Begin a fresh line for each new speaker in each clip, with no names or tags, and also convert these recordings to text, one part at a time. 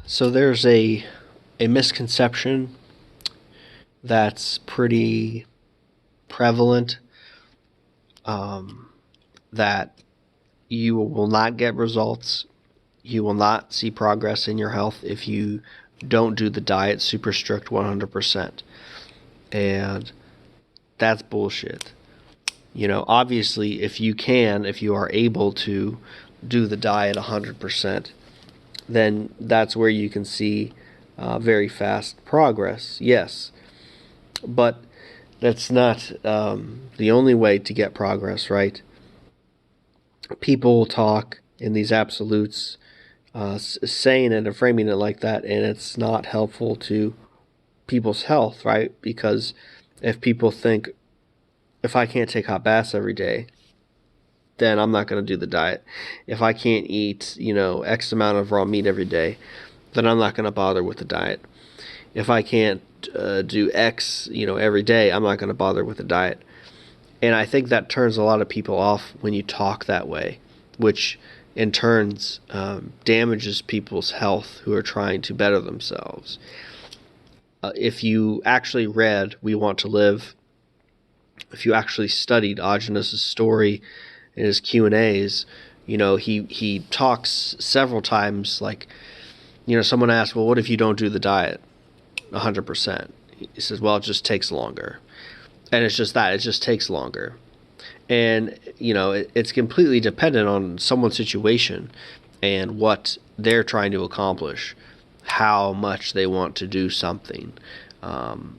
So there's a misconception that's pretty prevalent, that you will not get results, you will not see progress in your health if you don't do the diet super strict 100%. And that's bullshit. Obviously, if you are able to do the diet 100%, then that's where you can see very fast progress, yes. But that's not the only way to get progress, right? People talk in these absolutes, saying it and framing it like that, and it's not helpful to people's health, right? Because if people think, if I can't take hot baths every day, then I'm not going to do the diet. If I can't eat, X amount of raw meat every day, then I'm not going to bother with the diet. If I can't do X, every day, I'm not going to bother with the diet. And I think that turns a lot of people off when you talk that way, which in turns damages people's health who are trying to better themselves. If you actually read We Want to Live, if you actually studied Aajonus' story in his Q&As, he talks several times, like, someone asks, well, what if you don't do the diet 100%? He says, well, it just takes longer. And it's just that, it just takes longer. And, it's completely dependent on someone's situation and what they're trying to accomplish, how much they want to do something. And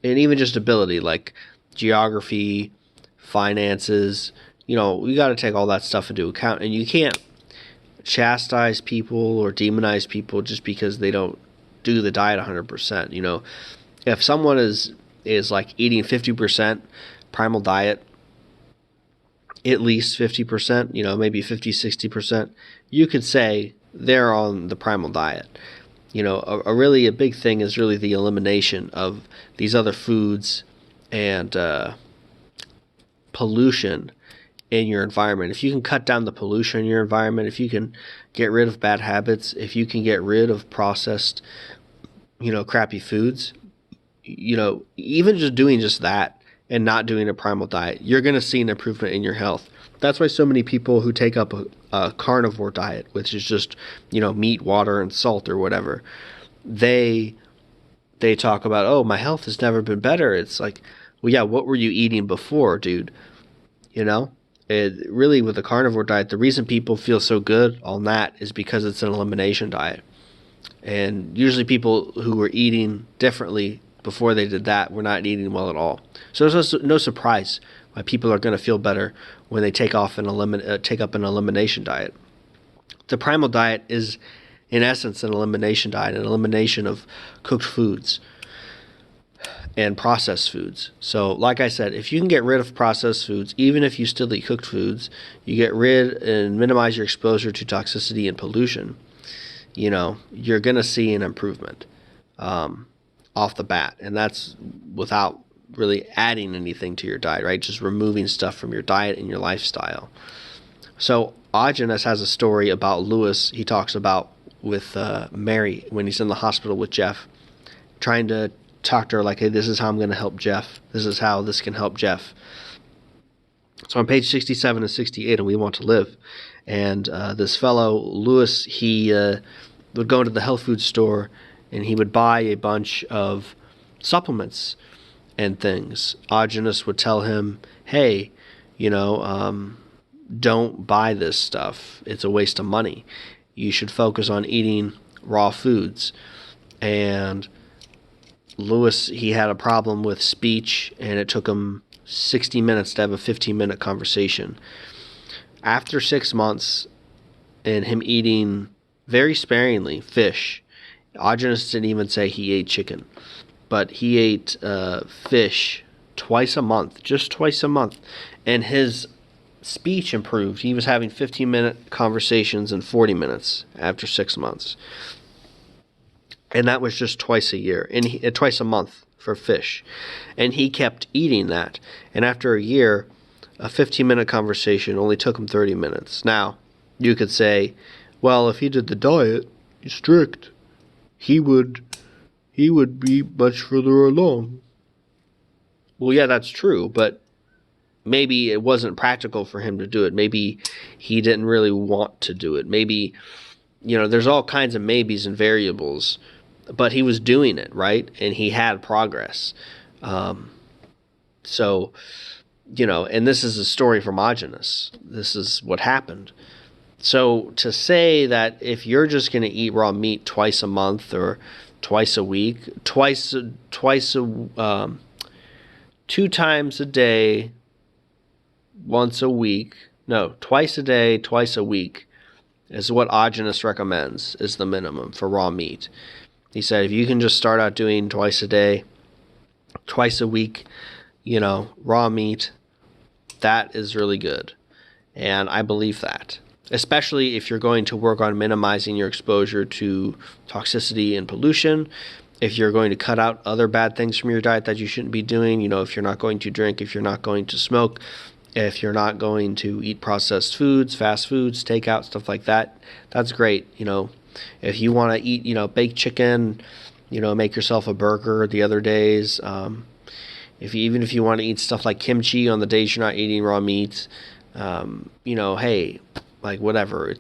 even just ability, like geography, finances, we got to take all that stuff into account. And you can't chastise people or demonize people just because they don't do the diet 100%. If someone is like eating 50% primal diet, at least 50%, maybe 50, 60%, you could say they're on the primal diet. A big thing is really the elimination of these other foods and pollution in your environment. If you can cut down the pollution in your environment, if you can get rid of bad habits, if you can get rid of processed, crappy foods, even just doing just that and not doing a primal diet, you're going to see an improvement in your health. That's why so many people who take up a carnivore diet, which is just, meat, water, and salt or whatever, they talk about, oh, my health has never been better. It's like, well, yeah, what were you eating before, dude? Really, with the carnivore diet, the reason people feel so good on that is because it's an elimination diet. And usually people who were eating differently before they did that were not eating well at all. So there's no surprise why people are going to feel better when they take up an elimination diet. The primal diet is, in essence, an elimination diet, an elimination of cooked foods and processed foods. So like I said, if you can get rid of processed foods, even if you still eat cooked foods, you get rid and minimize your exposure to toxicity and pollution, you're going to see an improvement off the bat. And that's without really adding anything to your diet, right? Just removing stuff from your diet and your lifestyle. So Aajonus has a story about Lewis. He talks about with Mary when he's in the hospital with Jeff, trying to talk to her like, hey, this is how I'm going to help Jeff. This is how this can help Jeff. So on page 67 and 68 and We Want to Live, and this fellow, Lewis, he would go into the health food store and he would buy a bunch of supplements and things. Aajonus would tell him, hey, don't buy this stuff. It's a waste of money. You should focus on eating raw foods. And Lewis, he had a problem with speech, and it took him 60 minutes to have a 15-minute conversation. After 6 months and him eating very sparingly fish, Aajonus didn't even say he ate chicken, but he ate fish twice a month, just twice a month, and his speech improved. He was having 15-minute conversations in 40 minutes after 6 months. And that was just twice a year, and twice a month for fish. And he kept eating that. And after a year, a 15-minute conversation only took him 30 minutes. Now, you could say, well, if he did the diet, strict, he would be much further along. Well, yeah, that's true, but maybe it wasn't practical for him to do it. Maybe he didn't really want to do it. Maybe, there's all kinds of maybes and variables, but he was doing it, right? And he had progress. So, and this is a story from Aajonus. This is what happened. So to say that if you're just going to eat raw meat twice a month or twice a week, 2 times a day, once a week, no, twice a day, twice a week is what Aajonus recommends is the minimum for raw meat. He said if you can just start out doing twice a day, twice a week, raw meat, that is really good. And I believe that, especially if you're going to work on minimizing your exposure to toxicity and pollution, if you're going to cut out other bad things from your diet that you shouldn't be doing, if you're not going to drink, if you're not going to smoke, if you're not going to eat processed foods, fast foods, takeout, stuff like that, that's great. If you want to eat, baked chicken, make yourself a burger the other days. Even if you want to eat stuff like kimchi on the days you're not eating raw meat, hey, like whatever,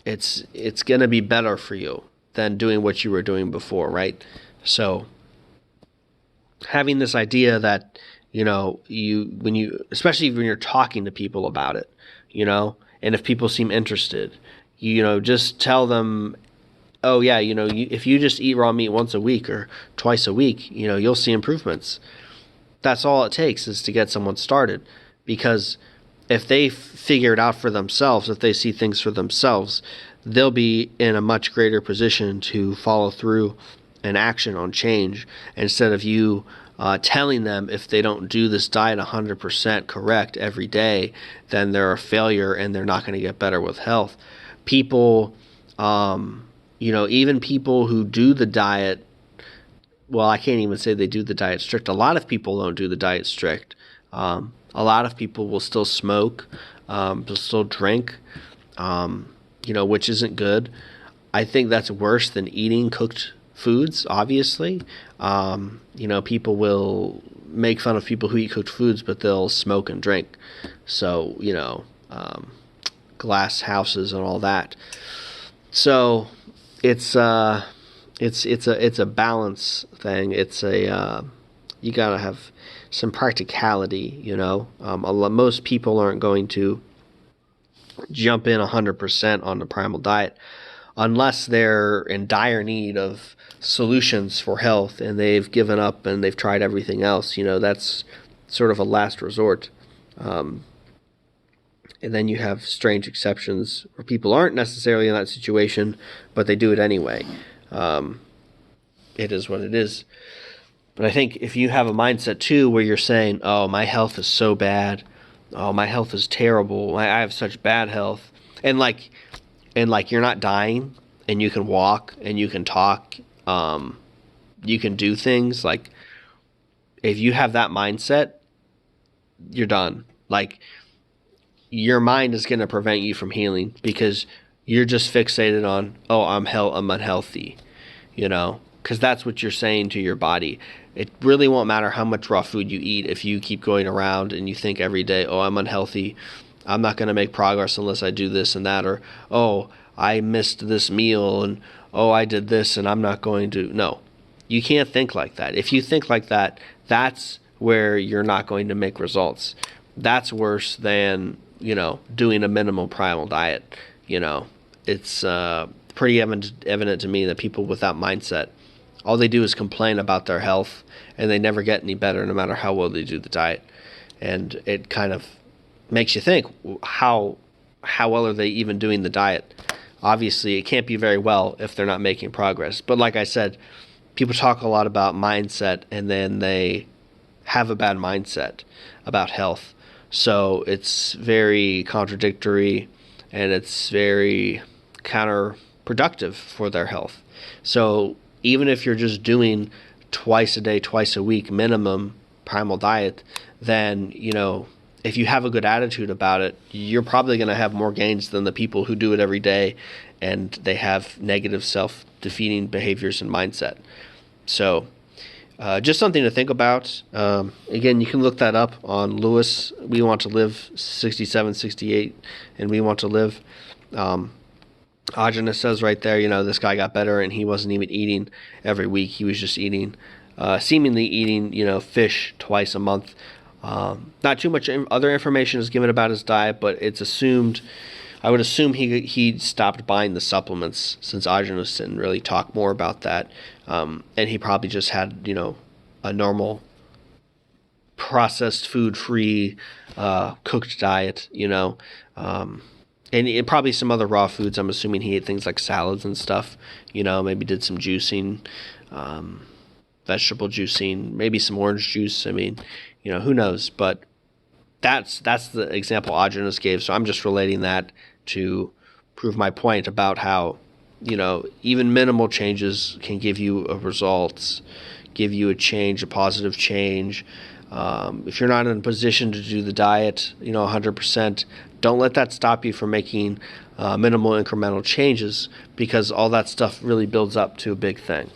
it's gonna be better for you than doing what you were doing before, right? So having this idea that especially when you're talking to people about it, and if people seem interested, just tell them, oh yeah, if you just eat raw meat once a week or twice a week, you'll see improvements. That's all it takes is to get someone started, because if they figure it out for themselves, if they see things for themselves, they'll be in a much greater position to follow through and action on change, instead of you telling them if they don't do this diet 100% correct every day, then they're a failure and they're not going to get better with health. People, even people who do the diet, well, I can't even say they do the diet strict. A lot of people don't do the diet strict. A lot of people will still smoke, will still drink, which isn't good. I think that's worse than eating cooked foods, obviously. People will make fun of people who eat cooked foods, but they'll smoke and drink. So, glass houses and all that. So it's a balance thing. You gotta have some practicality, most people aren't going to jump in 100% on the primal diet unless they're in dire need of solutions for health and they've given up and they've tried everything else. That's sort of a last resort. And then you have strange exceptions where people aren't necessarily in that situation, but they do it anyway. It is what it is. But I think if you have a mindset too where you're saying, oh, my health is so bad, oh, my health is terrible, I have such bad health, and you're not dying, and you can walk, and you can talk, you can do things, like, if you have that mindset, you're done. Like, your mind is going to prevent you from healing because you're just fixated on, oh, I'm unhealthy, because that's what you're saying to your body. It really won't matter how much raw food you eat if you keep going around and you think every day, oh, I'm unhealthy, I'm not going to make progress unless I do this and that, or, oh, I missed this meal, and, oh, I did this and I'm not going to. No, you can't think like that. If you think like that, that's where you're not going to make results. That's worse than, doing a minimal primal diet. It's pretty evident to me that people with that mindset, all they do is complain about their health, and they never get any better no matter how well they do the diet. And it kind of makes you think, how well are they even doing the diet? Obviously, it can't be very well if they're not making progress. But like I said, people talk a lot about mindset, and then they have a bad mindset about health. So it's very contradictory, and it's very counterproductive for their health. So even if you're just doing twice a day, twice a week minimum primal diet, then, if you have a good attitude about it, you're probably going to have more gains than the people who do it every day and they have negative self-defeating behaviors and mindset. So just something to think about. Again, you can look that up on Lewis. We Want to Live 67, 68, and We Want to Live. Aajonus says right there, this guy got better and he wasn't even eating every week. He was just seemingly eating, fish twice a month. Not too much other information is given about his diet, but it's assumed, I would assume he stopped buying the supplements, since Aajonus didn't really talk more about that. And he probably just had, a normal processed food free, cooked diet, and probably some other raw foods. I'm assuming he ate things like salads and stuff, maybe did some juicing, vegetable juicing, maybe some orange juice. I mean, who knows? But that's the example Aajonus gave. So I'm just relating that to prove my point about how, even minimal changes can give you a result, give you a positive change. If you're not in a position to do the diet, 100%, don't let that stop you from making minimal incremental changes, because all that stuff really builds up to a big thing.